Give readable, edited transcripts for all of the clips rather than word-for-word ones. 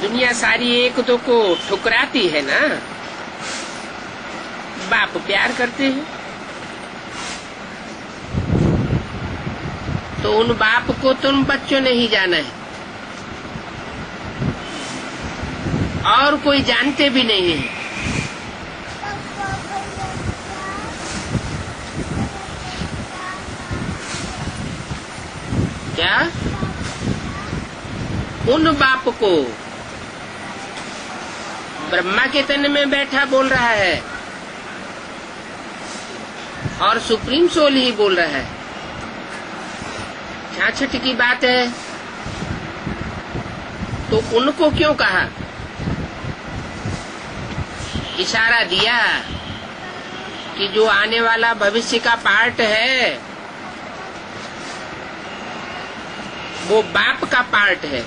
दुनिया सारी एक दो को ठुकराती है ना। बाप प्यार करते हैं तो उन बाप को तुम बच्चों ने ही जाना है, और कोई जानते भी नहीं है। क्या उन बाप को ब्रह्मा के तन में बैठा बोल रहा है और सुप्रीम सोल ही बोल रहा है। छाछठ की बात है तो उनको क्यों कहा? इशारा दिया कि जो आने वाला भविष्य का पार्ट है वो बाप का पार्ट है।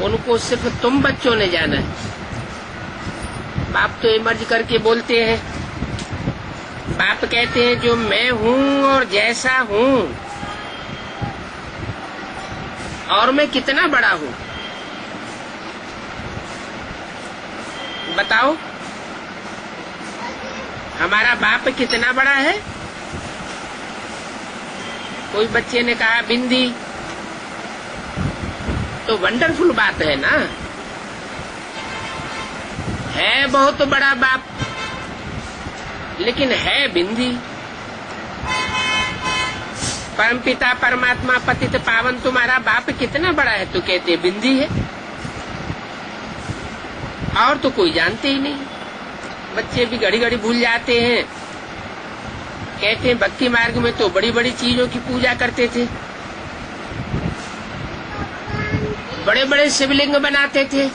उनको सिर्फ तुम बच्चों ने जाना है। बाप तो इमर्ज करके बोलते हैं। बाप कहते हैं जो मैं हूँ और जैसा हूँ, और मैं कितना बड़ा हूँ बताओ। हमारा बाप कितना बड़ा है? कोई बच्चे ने कहा बिंदी, तो वंडरफुल बात है ना। है बहुत बड़ा बाप, लेकिन है बिंदी। परमपिता परमात्मा पतित पावन तुम्हारा बाप कितना बड़ा है तो कहते बिंदी है, और तो कोई जानते ही नहीं। बच्चे भी घड़ी घड़ी भूल जाते हैं। कहते हैं भक्ति मार्ग में तो बड़ी बड़ी चीजों की पूजा करते थे, बड़े बड़े शिवलिंग बनाते थे,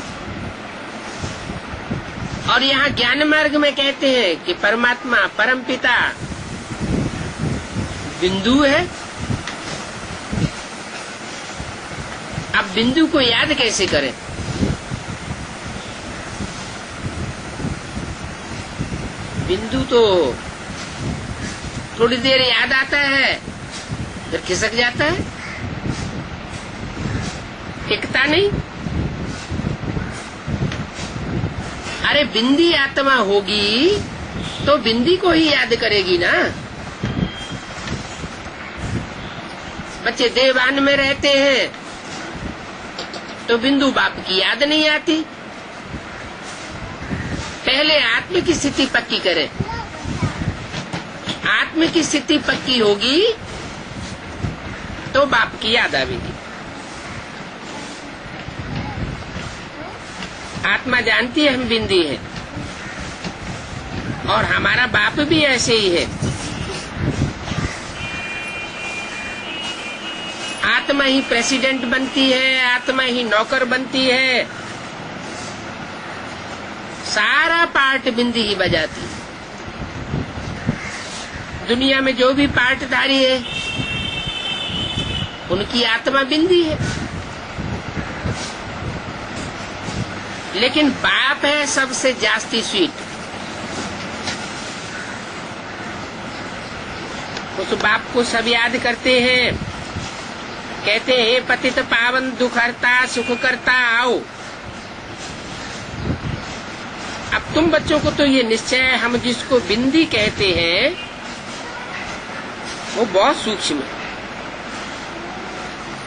और यहाँ ज्ञान मार्ग में कहते हैं कि परमात्मा परमपिता बिंदु है। अब बिंदु को याद कैसे करें? बिंदु तो थोड़ी देर याद आता है फिर खिसक जाता है, टिकता नहीं। अरे बिंदी आत्मा होगी तो बिंदी को ही याद करेगी ना। बच्चे देवान में रहते हैं तो बिंदु बाप की याद नहीं आती। पहले आत्म की स्थिति पक्की करें। आत्म की स्थिति पक्की होगी तो बाप की याद आवेगी। आत्मा जानती है हम बिंदी है, और हमारा बाप भी ऐसे ही है। आत्मा ही प्रेसिडेंट बनती है, आत्मा ही नौकर बनती है, सारा पार्ट बिंदी ही बजाती है। दुनिया में जो भी पार्टधारी है उनकी आत्मा बिंदी है, लेकिन बाप है सबसे जास्ती स्वीट। उस बाप को सब याद करते हैं, कहते हैं हे पतित पावन दुख हरता सुख करता आओ। अब तुम बच्चों को तो ये निश्चय है हम जिसको बिंदी कहते हैं वो बहुत सूक्ष्म है,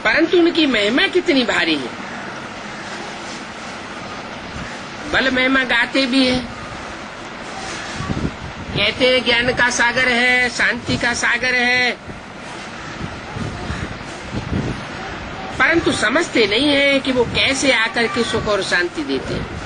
परंतु उनकी महिमा कितनी भारी है। बल महिमा गाते भी है, कहते हैं ज्ञान का सागर है, शांति का सागर है, परंतु समझते नहीं है कि वो कैसे आकर के सुख और शांति देते हैं।